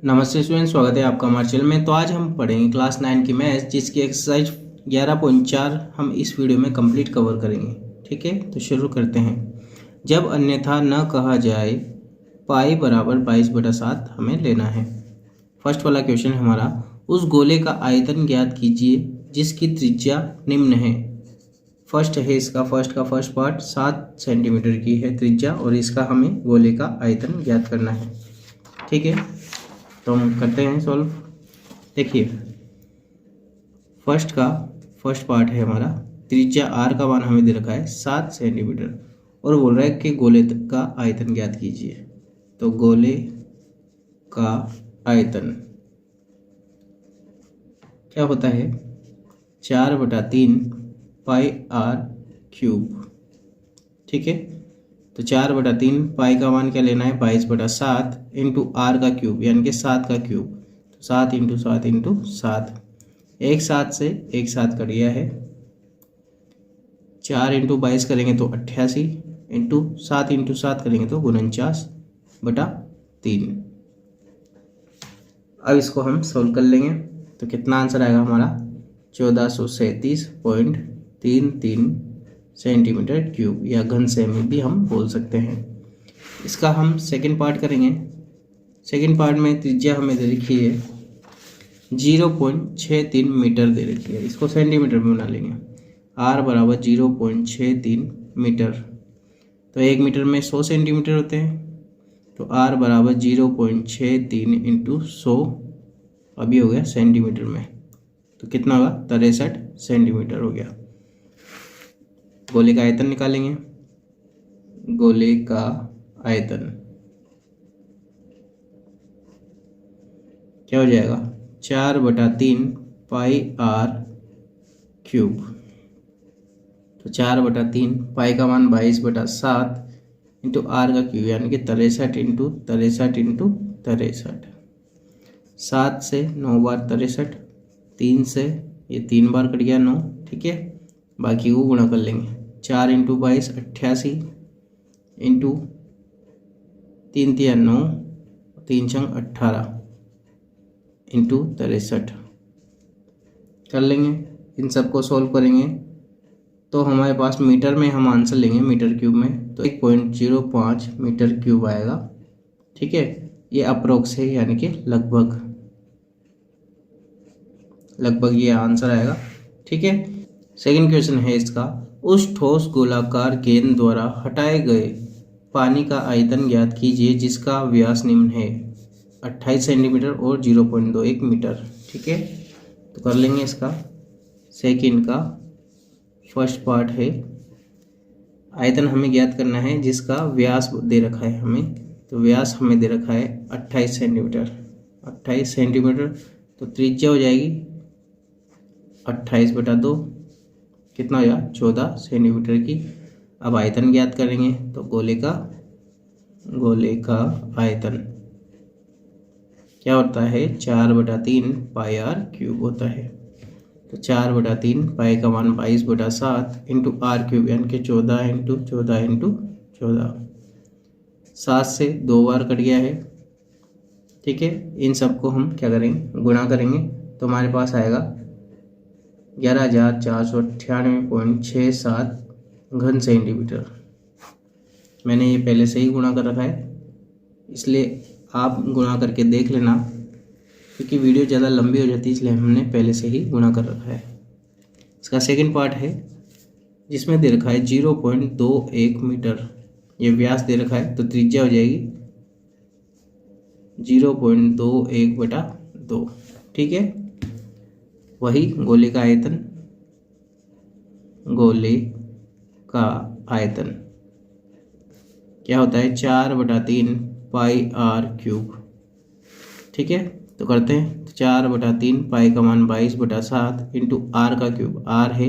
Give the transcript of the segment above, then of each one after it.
नमस्ते स्टूडेंट, स्वागत है आपका हमारे चैनल में। तो आज हम पढ़ेंगे क्लास 9 की मैथ्स, जिसकी एक्सरसाइज 11.4 हम इस वीडियो में कंप्लीट कवर करेंगे। ठीक है, तो शुरू करते हैं। जब अन्यथा न कहा जाए पाई बराबर 22/7 हमें लेना है। फर्स्ट वाला क्वेश्चन हमारा, उस गोले का आयतन ज्ञात कीजिए जिसकी त्रिज्या निम्न है। फर्स्ट है इसका फर्स्ट पार्ट 7 सेंटीमीटर की है त्रिज्या, और इसका हमें गोले का आयतन ज्ञात करना है। ठीक है, तो हम करते हैं सॉल्व। देखिए, फर्स्ट पार्ट है हमारा, त्रिज्या आर का मान हमें दे रखा है 7 सेंटीमीटर, और बोल रहा है कि गोले का आयतन ज्ञात कीजिए। तो गोले का आयतन क्या होता है, 4/3 पाई आर क्यूब। ठीक है, तो 4/3 पाई का मान क्या लेना है, 22/7 इंटू आर का क्यूब यानी कि 7 का क्यूब। तो 7 इंटू 7 इंटू 7, एक साथ से एक साथ कट गया है। 4 इंटू 22 करेंगे तो 88, इंटू 7 इंटू 7 करेंगे तो 49/3। अब इसको हम सोल्व कर लेंगे तो कितना आंसर आएगा हमारा, 1437.33 सेंटीमीटर क्यूब, या घन सेमी भी हम बोल सकते हैं। इसका हम सेकंड पार्ट करेंगे। सेकंड पार्ट में त्रिज्या हमें दे रखी है 0.63 मीटर दे रखी है। इसको सेंटीमीटर में बना लेंगे। r बराबर 0.63 मीटर, तो 1 मीटर में 100 सेंटीमीटर होते हैं। तो r बराबर 0.63 इंटू 100 अभी हो गया सेंटीमीटर में, तो कितना होगा, 63 सेंटीमीटर हो गया। गोले का आयतन निकालेंगे। गोले का आयतन क्या हो जाएगा, 4/3 पाई आर क्यूब। तो 4/3 पाई का मान 22/7 इंटू आर का क्यूब यानी कि 63 इंटू 63 इंटू 63। 7 से 9 बार 63, 3 से ये 3 बार कट गया 9। ठीक है, बाकी को गुणा कर लेंगे। 4 इंटू 22 88 इंटू 3 3 9, 3 6 18 इंटू 63 कर लेंगे। इन सबको सॉल्व करेंगे तो हमारे पास मीटर में हम आंसर लेंगे, मीटर क्यूब में तो 1.05 मीटर क्यूब आएगा। ठीक है, ये अप्रोक्स है यानी कि लगभग ये आंसर आएगा। ठीक है, सेकंड क्वेश्चन है इसका, उस ठोस गोलाकार गेंद द्वारा हटाए गए पानी का आयतन ज्ञात कीजिए जिसका व्यास निम्न है, 28 सेंटीमीटर और 0.21 मीटर। ठीक है, तो कर लेंगे इसका। सेकंड का फर्स्ट पार्ट है, आयतन हमें ज्ञात करना है जिसका व्यास दे रखा है हमें। तो व्यास हमें दे रखा है 28 सेंटीमीटर। 28 सेंटीमीटर, तो त्रिज्या हो जाएगी 28/2, कितना हो गया, 14 सेंटीमीटर की। अब आयतन ज्ञात करेंगे तो गोले का आयतन क्या होता है, 4/3 पाई आर क्यूब होता है। तो 4/3 पाई का मान 22/7 इंटू आर क्यूब यानी कि 14 इंटू 14 इंटू 14। 7 से 2 बार कट गया है। ठीक है, इन सबको हम क्या करेंगे, गुणा करेंगे तो हमारे पास आएगा 11,498.67 घन सेंटीमीटर। मैंने ये पहले से ही गुणा कर रखा है, इसलिए आप गुणा करके देख लेना, क्योंकि वीडियो ज़्यादा लंबी हो जाती है इसलिए हमने पहले से ही गुणा कर रखा है। इसका सेकंड पार्ट है जिसमें दे रखा है 0.21 मीटर, ये व्यास दे रखा है, तो त्रिज्या हो जाएगी 0.21/2। ठीक है, वही गोले का आयतन क्या होता है, 4/3 पाई आर क्यूब। ठीक है, तो करते हैं। तो 4/3 पाई का मान 22/7 इंटू आर का क्यूब, आर है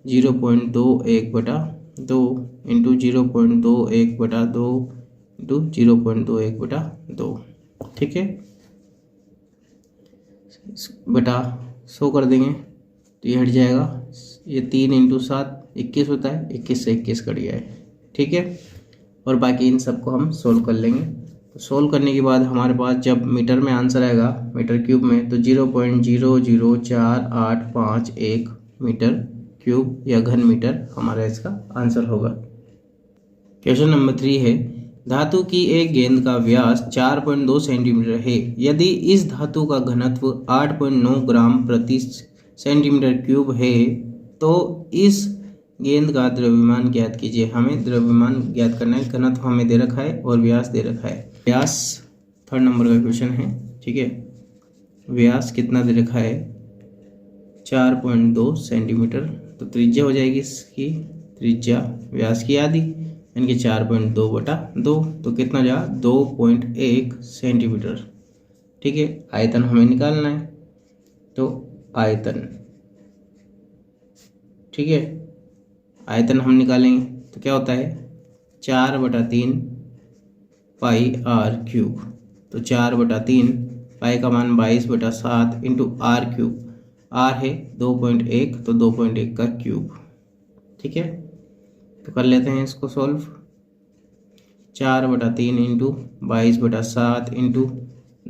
0.21/2 इंटू 0.21/2 इंटू 0.21/2। ठीक है, बटा 100 कर देंगे तो ये हट जाएगा। ये 3 इंटू 7 21 होता है, 21 से 21 कट गया है। ठीक है, और बाकी इन सबको हम सोल्व कर लेंगे तो सोल्व करने के बाद हमारे पास जब मीटर में आंसर आएगा मीटर क्यूब में तो 0.00485 मीटर क्यूब या घन मीटर हमारा इसका आंसर होगा। क्वेश्चन नंबर 3 है, धातु की एक गेंद का व्यास 4.2 सेंटीमीटर है। यदि इस धातु का घनत्व 8.9 ग्राम प्रति सेंटीमीटर क्यूब है तो इस गेंद का द्रव्यमान ज्ञात कीजिए। हमें द्रव्यमान ज्ञात करना है, घनत्व हमें दे रखा है और व्यास दे रखा है। व्यास 3rd नंबर का क्वेश्चन है, ठीक है। व्यास कितना दे रखा है 4.2 सेंटीमीटर, तो त्रिज्या हो जाएगी इसकी, त्रिज्या व्यास की आधी यानी कि 4.2/2, तो कितना जाएगा 2.1 सेंटीमीटर, ठीक है। आयतन हमें निकालना है, तो आयतन, ठीक है, आयतन हम निकालेंगे तो क्या होता है 4/3 पाई आर क्यूब। तो 4/3 पाई का मान 22/7 इंटू आर क्यूब, आर है 2.1 तो 2.1 का क्यूब, ठीक है। तो कर लेते हैं इसको सॉल्व। 4/3 इंटू 22/7 इंटू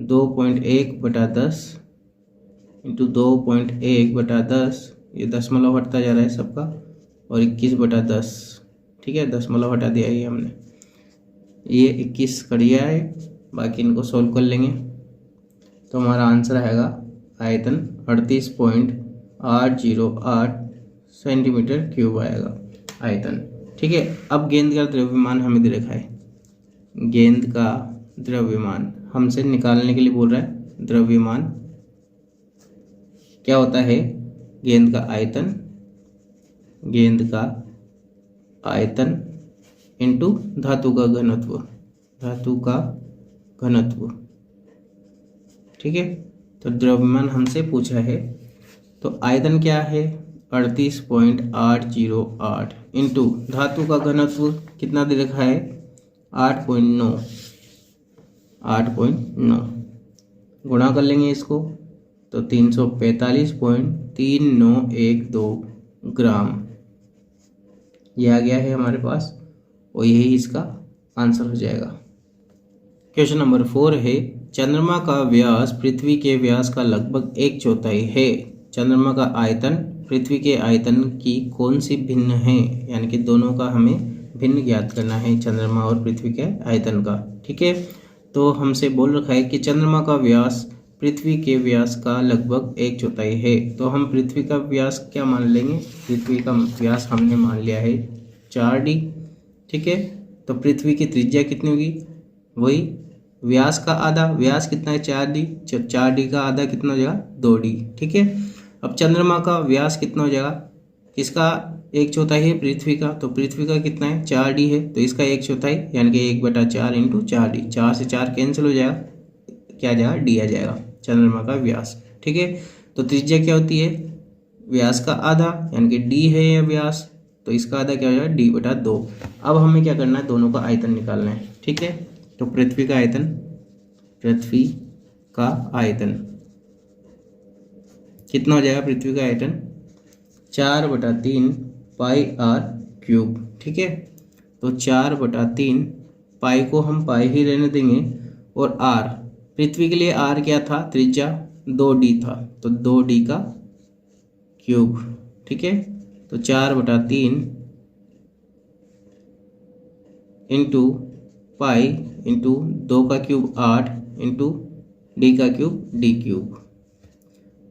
2.1/10 इंटू 2.1/10, ये दशमलव हटता जा रहा है सबका, और 21/10, ठीक है, दशमलव हटा दिया ये हमने, ये 21 कड़िया है, बाकी इनको सोल्व कर लेंगे तो हमारा आंसर आएगा आयतन 38.808 सेंटीमीटर क्यूब आएगा आयतन, ठीक है। अब गेंद का द्रव्यमान हमें दे रखा है, गेंद का द्रव्यमान हमसे निकालने के लिए बोल रहा है। द्रव्यमान क्या होता है, गेंद का आयतन, गेंद का आयतन इंटू धातु का घनत्व, धातु का घनत्व, ठीक है। तो द्रव्यमान हमसे पूछा है, तो आयतन क्या है 38.808 इंटू धातु का घनत्व कितना दे रखा है 8.9, 8.9 गुणा कर लेंगे इसको तो 345.3912 ग्राम, ये आ गया है हमारे पास और यही इसका आंसर हो जाएगा। क्वेश्चन नंबर 4 है, चंद्रमा का व्यास पृथ्वी के व्यास का लगभग 1/4 है। चंद्रमा का आयतन पृथ्वी के आयतन की कौन सी भिन्न है, यानी कि दोनों का हमें भिन्न ज्ञात करना है, चंद्रमा और पृथ्वी के आयतन का, ठीक है। तो हमसे बोल रखा है कि चंद्रमा का व्यास पृथ्वी के व्यास का लगभग 1/4 है, तो हम पृथ्वी का व्यास क्या मान लेंगे, पृथ्वी का व्यास हमने मान लिया है 4d, ठीक है। तो पृथ्वी की त्रिज्या कितनी होगी, वही व्यास का आधा, व्यास कितना है 4d, 4d का आधा कितना हो जाएगा 2d, ठीक है। अब चंद्रमा का व्यास कितना हो जाएगा, किसका 1/4 है पृथ्वी का, तो पृथ्वी का कितना है 4d है, तो इसका 1/4 यानी कि 1/4 इंटू 4d, 4 से 4 कैंसिल हो जाएगा, क्या जाएगा d आ जाएगा चंद्रमा का व्यास, ठीक है। तो त्रिज्या क्या होती है व्यास का आधा यानी कि d है या व्यास, तो इसका आधा क्या हो जाएगा d/2। अब हमें क्या करना है, दोनों का आयतन निकालना है, ठीक है। तो पृथ्वी का आयतन, पृथ्वी का आयतन कितना हो जाएगा, पृथ्वी का आयतन 4/3 पाई आर क्यूब, ठीक है। तो 4/3 पाई को हम पाई ही रहने देंगे, और आर, पृथ्वी के लिए आर क्या था त्रिज्या 2d था, तो 2d का क्यूब, ठीक है। तो 4/3 इंटू पाई इंटू 2 का क्यूब 8 इंटू d का क्यूब d क्यूब,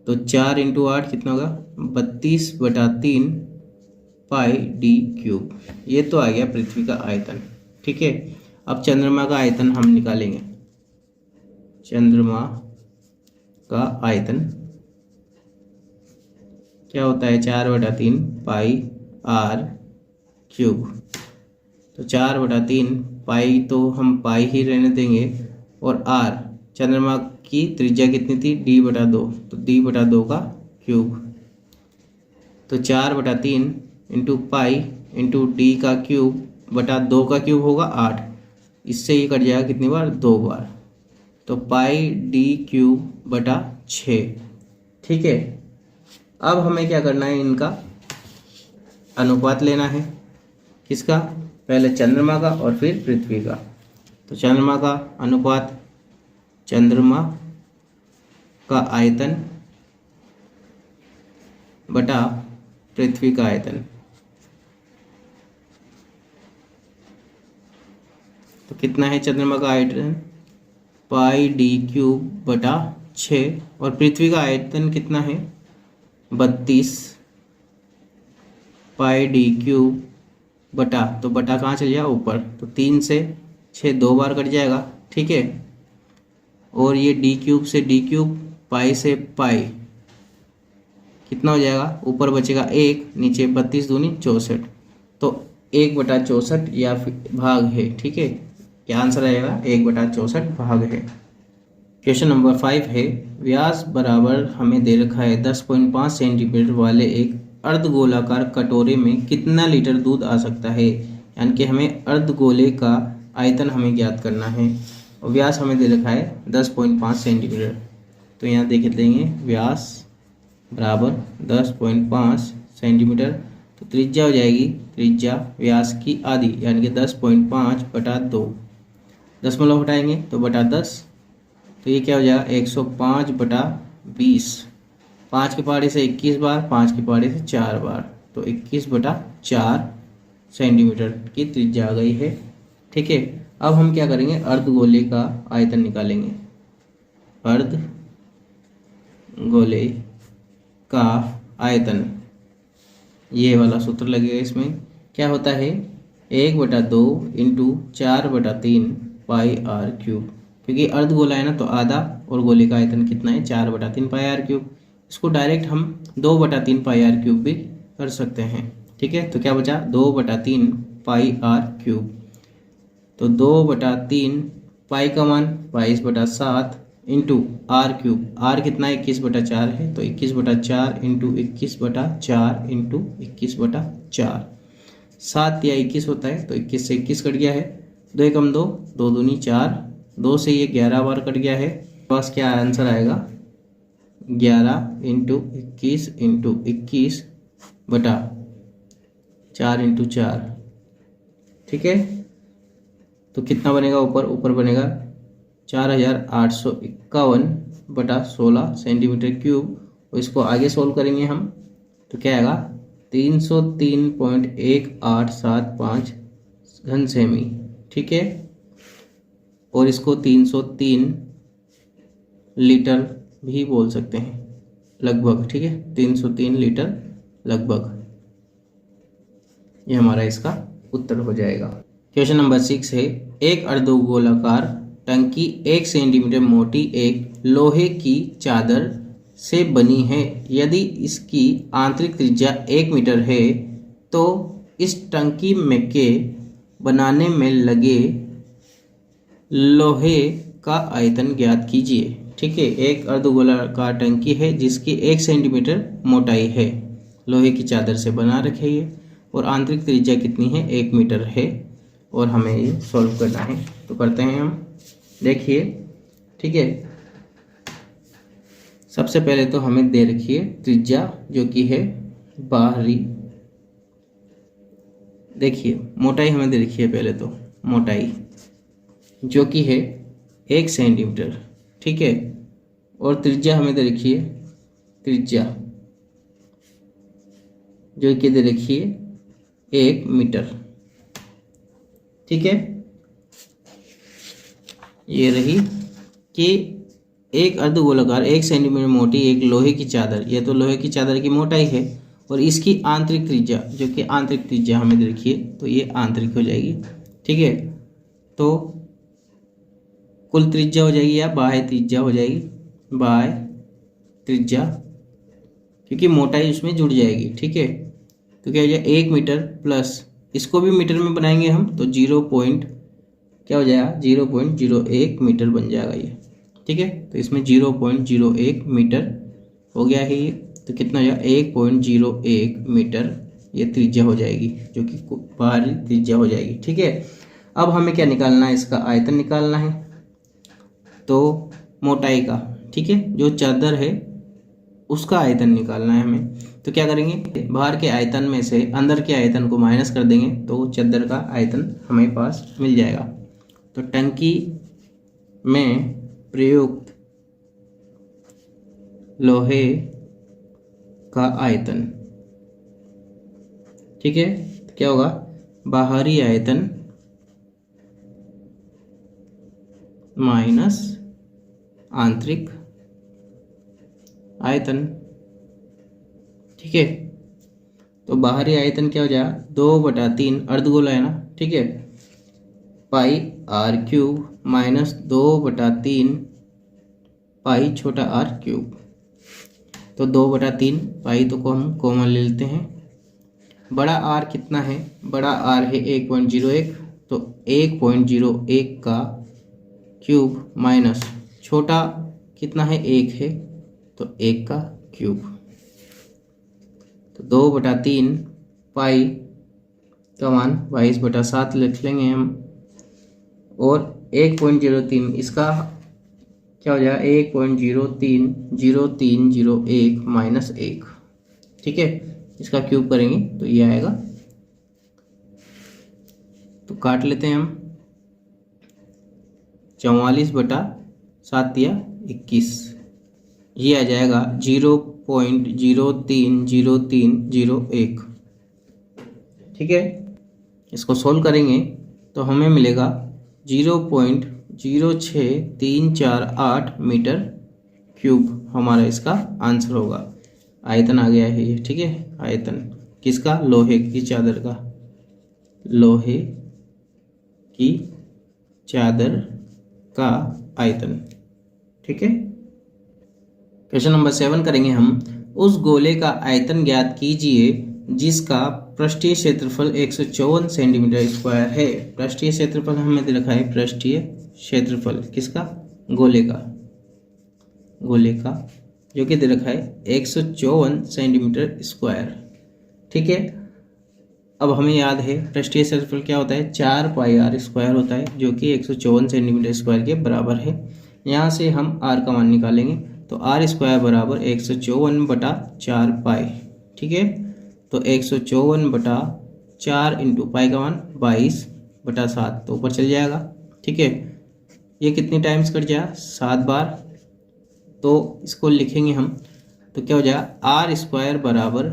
तो 4 इंटू 8 कितना होगा 32/3 पाई d क्यूब, ये तो आ गया पृथ्वी का आयतन, ठीक है। अब चंद्रमा का आयतन हम निकालेंगे, चंद्रमा का आयतन क्या होता है 4/3 पाई आर क्यूब, तो 4/3 पाई तो हम पाई ही रहने देंगे, और आर चंद्रमा की त्रिज्या कितनी थी d/2, तो d/2 का क्यूब, तो 4/3 इंटू पाई इंटू d का क्यूब बटा 2 का क्यूब होगा 8, इससे ये कट जाएगा कितनी बार 2 बार, तो पाई d क्यूब बटा 6, ठीक है। अब हमें क्या करना है, इनका अनुपात लेना है, किसका, पहले चंद्रमा का और फिर पृथ्वी का। तो चंद्रमा का अनुपात चंद्रमा का आयतन बटा पृथ्वी का आयतन। तो कितना है चंद्रमा का आयतन? पाई डी क्यूब बटा 6। और पृथ्वी का आयतन कितना है? 32 पाई डी क्यूब बटा, तो बटा कहाँ चल जाएगा? ऊपर। तो 3 से 6 2 बार कट जाएगा, ठीक है। और ये डी क्यूब से डी क्यूब, पाई से पाई, कितना हो जाएगा? ऊपर बचेगा 1, नीचे 32 दूनी 64। तो 1/64 या फिर भाग है, ठीक है। क्या आंसर आएगा? 1/64 भाग है। क्वेश्चन नंबर 5 है, व्यास बराबर हमें दे रखा है 10.5 सेंटीमीटर वाले एक अर्धगोलाकार कटोरे में कितना लीटर दूध आ सकता है। यानी कि हमें अर्धगोले का आयतन हमें ज्ञात करना है और व्यास हमें दे रखा है 10.5 सेंटीमीटर। तो यहाँ देख लेंगे, व्यास बराबर 10.5 सेंटीमीटर। तो त्रिज्या हो जाएगी, त्रिज्या व्यास की आधी यानी कि 10.5 बटा 2। दशमलव हटाएंगे तो बटा 10। तो ये क्या हो जाएगा? 105 बटा 20। 5 के पहाड़े से 21 बार, 5 के पहाड़े से 4 बार, तो 21 बटा 4 सेंटीमीटर की त्रिज्या आ गई है, ठीक है। अब हम क्या करेंगे? अर्धगोले का आयतन निकालेंगे। अर्धगोले का आयतन, ये वाला सूत्र लगेगा। इसमें क्या होता है? 1/2 इंटू 4/3 पाई आर क्यूब। क्योंकि अर्धगोला है ना, तो आधा, और गोले का आयतन कितना है? 4/3 पाई आर क्यूब। इसको डायरेक्ट हम 2/3 पाई आर क्यूब भी कर सकते हैं, ठीक है। तो क्या बचा? 2/3 पाई आर क्यूब। तो 2/3 पाई का मान 22/7 इंटू आर क्यूब। आर कितना है? 21/4 है, तो 21/4 इंटू 21/4 इंटू 21/4। 7 या 21 होता है, तो 21 से 21 कट गया है। 2 एकम 2, 2 दूनी 4, 2 से ये 11 बार कट गया है। पास क्या आंसर आएगा? 11 इंटू 21 इंटू 21 बटा 4 इंटू 4, ठीक है। तो कितना बनेगा? ऊपर बनेगा 4851 बटा 16 सेंटीमीटर क्यूब। और इसको आगे सोल्व करेंगे हम, तो क्या आएगा? 303.1875 घन सेमी, ठीक है। और इसको 303 लीटर भी बोल सकते हैं लगभग, ठीक है। 303 लीटर लगभग, ये हमारा इसका उत्तर हो जाएगा। क्वेश्चन नंबर 6 है, एक अर्धगोलाकार टंकी 1 सेंटीमीटर मोटी एक लोहे की चादर से बनी है। यदि इसकी आंतरिक त्रिज्या 1 मीटर है तो इस टंकी में के बनाने में लगे लोहे का आयतन ज्ञात कीजिए, ठीक है। एक अर्धगोलाकार टंकी है जिसकी 1 सेंटीमीटर मोटाई है, लोहे की चादर से बना रखी है और आंतरिक त्रिज्या कितनी है? 1 मीटर है। और हमें ये सॉल्व करना है, तो करते हैं हम। देखिए, ठीक है, सबसे पहले तो हमें दे रखी है त्रिज्या जो कि है बाहरी। देखिए मोटाई हमें दे रखी है, पहले तो मोटाई जो कि है 1 सेंटीमीटर, ठीक है। और त्रिज्या हमें दे रखी है, त्रिज्या जो कि दे रखी है 1 मीटर, ठीक है। ये रही कि एक अर्धगोलाकार 1 सेंटीमीटर मोटी एक लोहे की चादर, ये तो लोहे की चादर की मोटाई है, और इसकी आंतरिक त्रिज्या जो कि आंतरिक त्रिज्या हमें दे रखी है, तो ये आंतरिक हो जाएगी, ठीक है। तो कुल त्रिज्या हो जाएगी या बाह्य त्रिज्या हो जाएगी? बाह्य त्रिज्या, क्योंकि मोटाई उसमें जुड़ जाएगी, ठीक है। तो क्या हो जाएगा? 1 मीटर प्लस, इसको भी मीटर में बनाएंगे हम, तो 0.01 मीटर बन जाएगा ये, ठीक है। तो इसमें 0.01 मीटर हो गया है ये, तो कितना हो जाएगा? 1.01 मीटर ये त्रिज्या हो जाएगी, जो कि बाहरी त्रिज्या हो जाएगी, ठीक है। अब हमें क्या निकालना है? इसका आयतन निकालना है, तो मोटाई का, ठीक है, जो चादर है उसका आयतन निकालना है हमें। तो क्या करेंगे? बाहर के आयतन में से अंदर के आयतन को माइनस कर देंगे, तो चादर का आयतन हमें पास मिल जाएगा। तो टंकी में प्रयुक्त लोहे का आयतन, ठीक है, तो क्या होगा, बाहरी आयतन माइनस आंतरिक आयतन, ठीक है। तो बाहरी आयतन क्या हो जाएगा, 2/3 अर्धगोला है ना, ठीक है, पाई आर क्यूब माइनस 2/3 पाई छोटा आर क्यूब। तो 2/3 पाई तो को हम कॉमन ले लेते हैं। बड़ा आर कितना है, बड़ा आर है 1.01, तो 1.01 का क्यूब माइनस छोटा कितना है, 1 है, तो 1 का क्यूब। तो 2/3 पाई का मान 22/7 लिख लेंगे हम, और 1.03 इसका क्या हो जाएगा, 1.030301 माइनस 1, ठीक है। इसका क्यूब करेंगे तो ये आएगा, तो काट लेते हैं हम, 44/7 या 21, ये आ जाएगा 0.030301, ठीक है। इसको सोल्व करेंगे तो हमें मिलेगा 0.06348 मीटर क्यूब, हमारा इसका आंसर होगा। आयतन आ गया है ये, ठीक है, आयतन किसका, लोहे की चादर का, लोहे की चादर का आयतन, ठीक है। क्वेश्चन नंबर 7 करेंगे हम, उस गोले का आयतन ज्ञात कीजिए जिसका पृष्ठीय क्षेत्रफल 154 सेंटीमीटर स्क्वायर है। पृष्ठीय क्षेत्रफल हमें दे रखा है, पृष्ठीय क्षेत्रफल किसका, गोले का, गोले का जो कि दे रखा है 154 सेंटीमीटर स्क्वायर, ठीक है। अब हमें याद है पृष्ठीय क्षेत्रफल क्या होता है, 4 पाई आर स्क्वायर होता है, जो कि 154 सेंटीमीटर स्क्वायर के बराबर है। यहाँ से हम आर का मान निकालेंगे, तो आर स्क्वायर बराबर 154/4 पाई, ठीक है। तो 154/4 इंटू पाई का मान 22/7, तो ऊपर चल जाएगा, ठीक है। ये कितनी टाइम्स कट जाएगा, 7 बार, तो इसको लिखेंगे हम, तो क्या हो जाएगा, आर स्क्वायर बराबर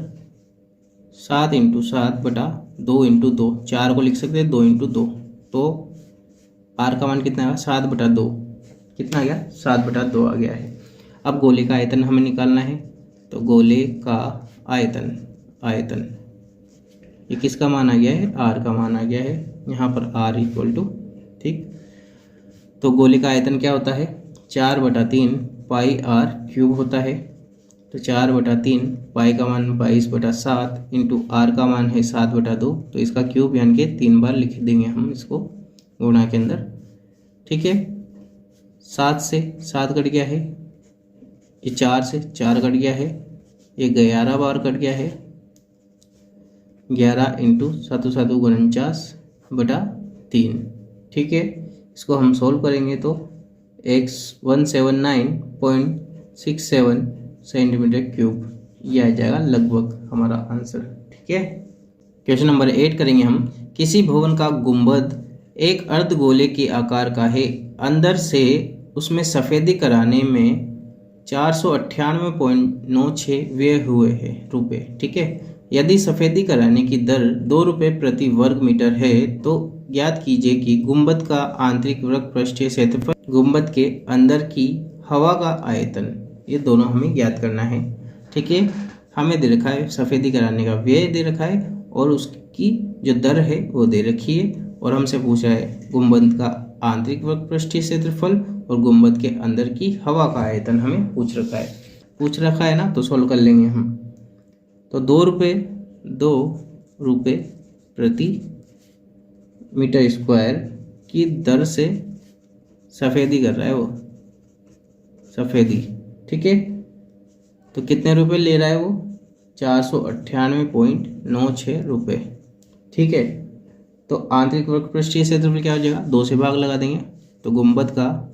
7 × 7/2 × 2, 4 को लिख सकते हैं 2 × 2, तो आर का मान कितना है, 7/2, कितना आ गया, 7/2 आ गया है। अब गोले का आयतन हमें निकालना है, तो गोले का आयतन, आयतन ये किसका मान आ गया है, आर का मान आ गया है, यहाँ पर आर इक्वल टू, ठीक। तो गोले का आयतन क्या होता है, 4/3 पाई आर क्यूब होता है, तो 4/3 पाई का मान 22/7 इंटू आर का मान है 7/2, तो इसका क्यूब यानी कि 3 बार लिख देंगे हम इसको गुणा के अंदर, ठीक है। 7 से 7 कट गया है, ये 4 से 4 कट गया है, ये 11 बार कट गया है, 11 × 7 × 7 = 49/3, ठीक है। इसको हम सोल्व करेंगे तो 179.67 सेंटीमीटर क्यूब, ये आ जाएगा लगभग हमारा आंसर, ठीक है। क्वेश्चन नंबर 8 करेंगे हम, किसी भवन का गुंबद एक अर्धगोले के आकार का है, अंदर से उसमें सफ़ेदी कराने में 498.96 व्यय हुए हैं रुपये, ठीक है। यदि सफ़ेदी कराने की दर 2 रुपये प्रति वर्ग मीटर है, तो ज्ञात कीजिए कि गुंबद का आंतरिक वृत्त पृष्ठीय क्षेत्रफल, गुंबद के अंदर की हवा का आयतन, ये दोनों हमें ज्ञात करना है, ठीक है। हमें दे रखा है सफ़ेदी कराने का व्यय दे रखा है, और उसकी जो दर है वो दे रखी है, और हमसे पूछा है गुंबद का आंतरिक वृत्त पृष्ठीय क्षेत्रफल और गुंबद के अंदर की हवा का आयतन हमें पूछ रखा है ना, तो सोल्व कर लेंगे हम। तो 2 रुपये प्रति मीटर स्क्वायर की दर से सफ़ेदी कर रहा है वो, सफ़ेदी, ठीक है। तो कितने रुपए ले रहा है वो, 498.96 रुपये, ठीक है। तो आंतरिक वक्र पृष्ठीय क्षेत्रफल क्या हो जाएगा, 2 से भाग लगा देंगे, तो गुंबद का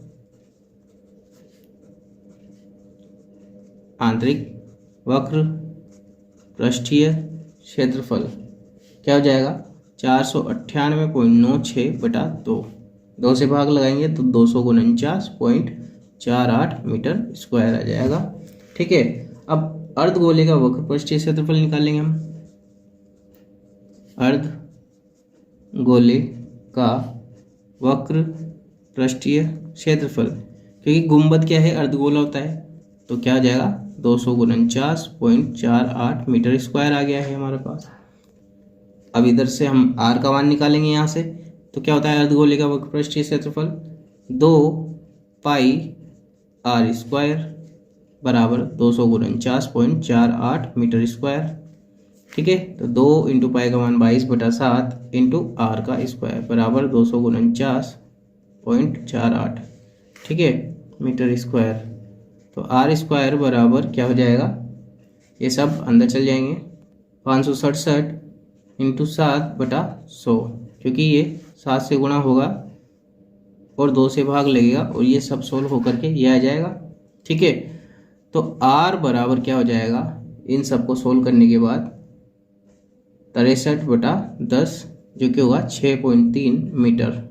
आंतरिक वक्र पृष्ठीय क्षेत्रफल क्या हो जाएगा, 498.96/2, 2 से भाग लगाएंगे तो 249.48 मीटर स्क्वायर आ जाएगा। ठीक है, अब अर्धगोले का वक्र पृष्ठीय क्षेत्रफल निकालेंगे हम। अर्धगोले का वक्र पृष्ठीय क्षेत्रफल, क्योंकि गुंबद क्या है, अर्धगोला होता है, तो क्या आ जाएगा 249.48 मीटर स्क्वायर आ गया है हमारे पास। अब इधर से हम आर का मान निकालेंगे यहाँ से, तो क्या होता है अर्धगोले का वक्र पृष्ठीय क्षेत्रफल 2 पाई आर स्क्वायर बराबर 249.48 मीटर स्क्वायर। ठीक है, तो 2 इंटू पाई का मान 22/7 इंटू आर का स्क्वायर बराबर 249.48, ठीक है, मीटर स्क्वायर। तो आर स्क्वायर बराबर क्या हो जाएगा, ये सब अंदर चल जाएंगे, 567 इंटू 7/100, क्योंकि ये 7 से गुणा होगा और 2 से भाग लगेगा और ये सब सोल्व होकर के ये आ जाएगा। ठीक है, तो आर बराबर क्या हो जाएगा, इन सबको सोल्व करने के बाद 63/10, जो कि होगा 6.3 मीटर।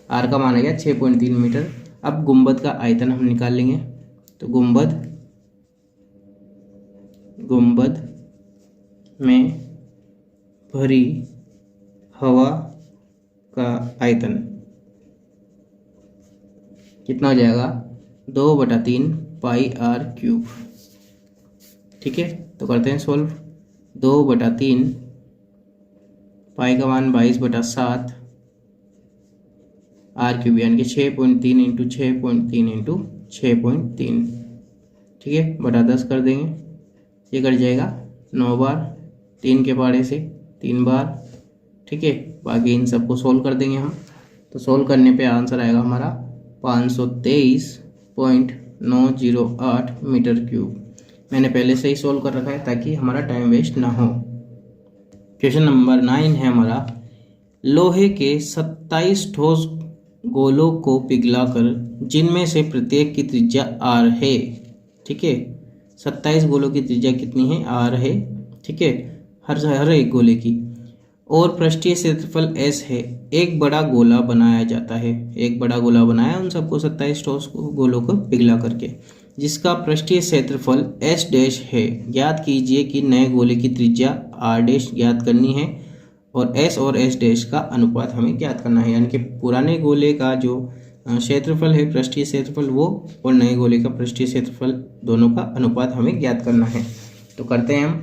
आर का मान आ गया 6.3 मीटर। अब गुंबद का आयतन हम निकाल लेंगे, तो गुंबद में भरी हवा का आयतन कितना हो जाएगा, 2/3 पाई आर क्यूब। ठीक है, तो करते हैं सोल्व। 2/3 पाई का मान 22/7 आर क्यूब, यानी कि 6.3 इंटू 6.3 इंटू 6.3, ठीक है, बटा 10 कर देंगे, ये कट जाएगा 9 बार, 3 के पारे से 3 बार। ठीक है, बाकी इन सबको सोल्व कर देंगे हम, तो सोल्व करने पे आंसर आएगा हमारा 523.908 मीटर क्यूब। मैंने पहले से ही सोल्व कर रखा है ताकि हमारा टाइम वेस्ट ना हो। क्वेश्चन नंबर 9 है हमारा, लोहे के 27 ठोस गोलों को पिघलाकर जिनमें से प्रत्येक की त्रिज्या आर है। ठीक है, 27 गोलों की त्रिज्या कितनी है, आर है। ठीक है, हर एक गोले की, और पृष्ठीय क्षेत्रफल एस है। एक बड़ा गोला बनाया जाता है, एक बड़ा गोला बनाया उन सबको 27 ठोस गोलों को पिघला करके, जिसका पृष्ठीय क्षेत्रफल एस डैश है। ज्ञात कीजिए कि नए गोले की त्रिज्या आर डैश ज्ञात करनी है और एस डैश का अनुपात हमें ज्ञात करना है, यानी कि पुराने गोले का जो क्षेत्रफल है, पृष्ठीय क्षेत्रफल, वो और नए गोले का पृष्ठीय क्षेत्रफल, दोनों का अनुपात हमें ज्ञात करना है। तो करते हैं हम,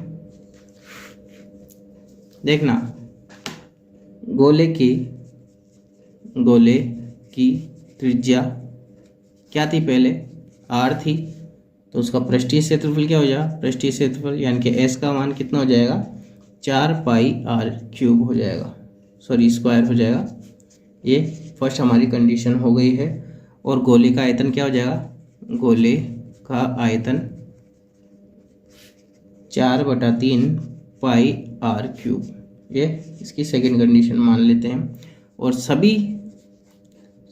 देखना, गोले की त्रिज्या क्या थी, पहले आर थी, तो उसका पृष्ठीय क्षेत्रफल क्या हो जाएगा, पृष्ठीय क्षेत्रफल यानी कि एस का मान कितना हो जाएगा, 4 पाई आर क्यूब हो जाएगा, सॉरी स्क्वायर हो जाएगा। ये फर्स्ट हमारी कंडीशन हो गई है। और गोले का आयतन क्या हो जाएगा, गोले का आयतन 4/3 पाई आर क्यूब, ये इसकी सेकेंड कंडीशन मान लेते हैं। और सभी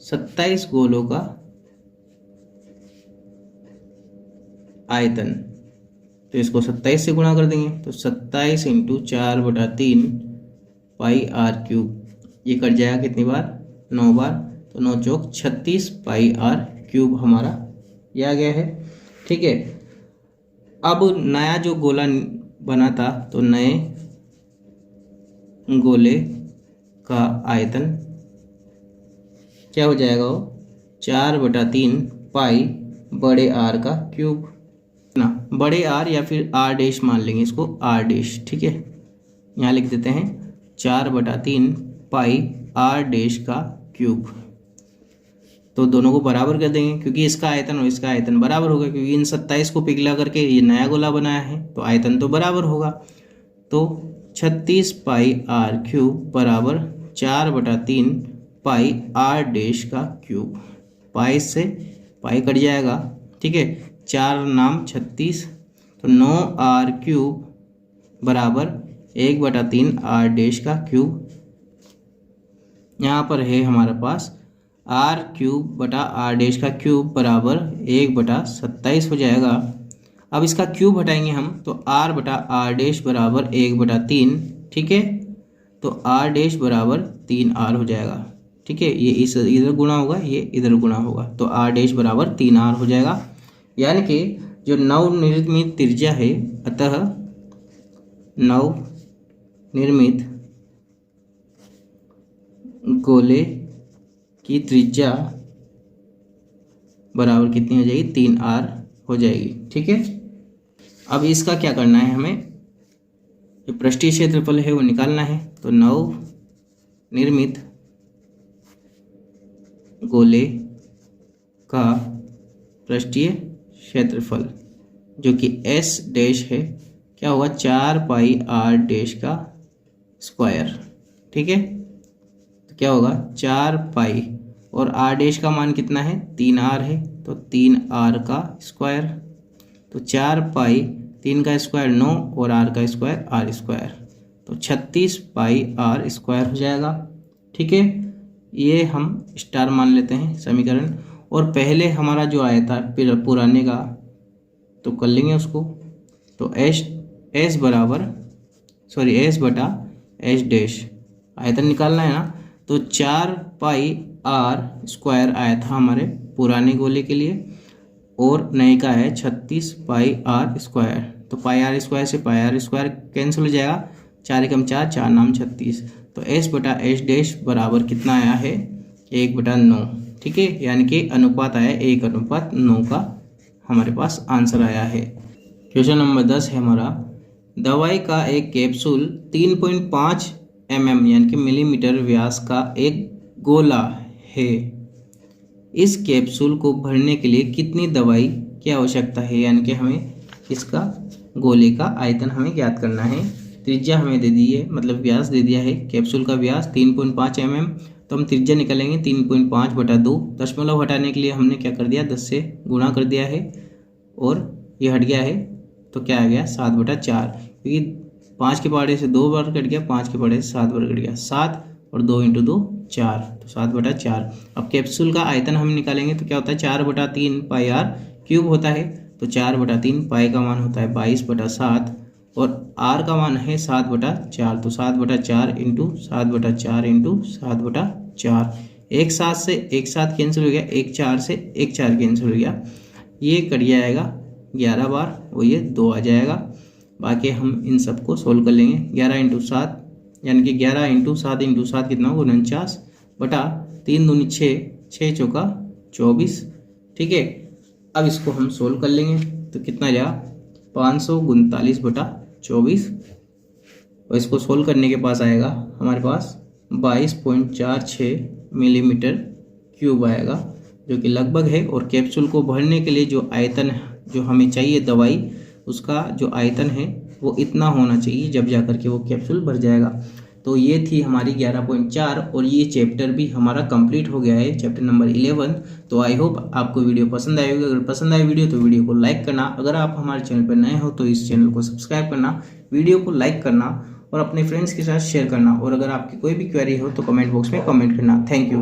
27 गोलों का आयतन, तो इसको 27 से गुणा कर देंगे, तो 27 इंटू 4/3 पाई आर क्यूब, ये कट जाएगा कितनी बार, 9 बार, तो 9 चौक 36 पाई आर क्यूब हमारा ये आ गया है। ठीक है, अब नया जो गोला बना था, तो नए गोले का आयतन क्या हो जाएगा, वो 4/3 पाई बड़े आर का क्यूब ना, बड़े आर या फिर आर डैश मान लेंगे इसको, आर डैश। ठीक है, यहाँ लिख देते हैं 4/3 पाई आर डैश का क्यूब। तो दोनों को बराबर कर देंगे, क्योंकि इसका आयतन और इसका आयतन बराबर होगा, क्योंकि इन 27 को पिघला करके ये नया गोला बनाया है, तो आयतन तो बराबर होगा। तो 36 पाई आर क्यूब बराबर 4/3 पाई आर डैश का क्यूब। पाई से पाई कट जाएगा, ठीक है, 4 नाम 36, तो 9 आर क्यूब बराबर 1/3 आर डैश का क्यूब। यहाँ पर है हमारे पास आर क्यूब बटा आर डैश का क्यूब बराबर 1/27 हो जाएगा। अब इसका क्यूब हटाएंगे हम, तो आर बटा आर डैश बराबर 1/3, ठीक है, तो आर डैश बराबर 3 आर हो जाएगा। ठीक है, ये इस इधर गुणा होगा, ये इधर गुणा होगा, तो r डैश बराबर 3r हो जाएगा। यानी कि जो नवनिर्मित त्रिज्या है, अतः नवनिर्मित गोले की त्रिज्या बराबर कितनी हो जाएगी, 3r हो जाएगी। ठीक है, अब इसका क्या करना है, हमें जो पृष्ठीय क्षेत्रफल है वो निकालना है। तो नवनिर्मित गोले का पृष्ठीय क्षेत्रफल जो कि s डैश है, क्या होगा, 4 पाई r डैश का स्क्वायर। ठीक है, तो क्या होगा 4 पाई, और r डैश का मान कितना है, 3r है, तो 3r का स्क्वायर। तो 4 पाई 3 का स्क्वायर 9 और r का स्क्वायर r स्क्वायर, तो 36 पाई r स्क्वायर हो जाएगा। ठीक है, ये हम स्टार मान लेते हैं समीकरण। और पहले हमारा जो आया था पुराने का, तो कर लेंगे उसको। तो s बराबर s बटा s डैश आयतन निकालना है ना, तो 4 पाई r स्क्वायर आया था हमारे पुराने गोले के लिए, और नए का है 36 पाई r स्क्वायर। तो पाई r स्क्वायर से पाई r स्क्वायर कैंसिल हो जाएगा, 4 एकम 4, 4 नाम 36। तो s बटा s डैश बराबर कितना आया है, 1/9। ठीक है, यानी कि अनुपात आया 1/9 का हमारे पास आंसर आया है। क्वेश्चन नंबर 10 है हमारा, दवाई का एक कैप्सूल 3.5 mm यानी कि मिलीमीटर व्यास का एक गोला है। इस कैप्सूल को भरने के लिए कितनी दवाई की आवश्यकता है, यानी कि हमें इसका गोले का आयतन हमें ज्ञात करना है। त्रिज्या हमें दे दी है, मतलब व्यास दे दिया है, कैप्सूल का व्यास 3.5 mm, तो हम त्रिज्या निकालेंगे 3.5/2। दशमलव हटाने के लिए हमने क्या कर दिया, 10 से गुणा कर दिया है, और ये हट गया है, तो क्या आ गया 7/4, क्योंकि 5 के पहाड़े से 2 बार कट गया, 5 के पहाड़े से 7 बार कट गया, 7 और 2 × 2 4, तो 7/4। अब कैप्सूल का आयतन हम निकालेंगे, तो क्या होता है 4/3 पाई r क्यूब होता है, तो 4/3, पाई का मान होता है 22/7 और r का मान है 7/4, तो 7/4 × 7/4 × 7/4, एक साथ से एक साथ कैंसिल हो गया, एक 4 से एक 4 कैंसिल हो गया, ये कट जाएगा 11 बार और ये 2 आ जाएगा। बाकी हम इन सबको सोल्व कर लेंगे। 11 × 7 यानी कि 11 × 7 × 7 कितना होगा, 49 बटा 3 दूनी 6, 6 चौका 24। ठीक है, अब इसको हम सोल्व कर लेंगे, तो कितना जाएगा 539/24, और इसको सोल्व करने के पास आएगा हमारे पास 22.46 मिलीमीटर क्यूब आएगा, जो कि लगभग है। और कैप्सूल को भरने के लिए जो आयतन जो हमें चाहिए दवाई, उसका जो आयतन है वो इतना होना चाहिए, जब जा करके वो कैप्सूल भर जाएगा। तो ये थी हमारी 11.4, और ये चैप्टर भी हमारा कंप्लीट हो गया है, चैप्टर नंबर 11। तो आई होप आपको वीडियो पसंद आएगी। अगर पसंद आए वीडियो तो वीडियो को लाइक करना, अगर आप हमारे चैनल पर नए हो तो इस चैनल को सब्सक्राइब करना, वीडियो को लाइक करना और अपने फ्रेंड्स के साथ शेयर करना, और अगर आपकी कोई भी क्वेरी हो तो कमेंट बॉक्स में कमेंट करना। Thank you.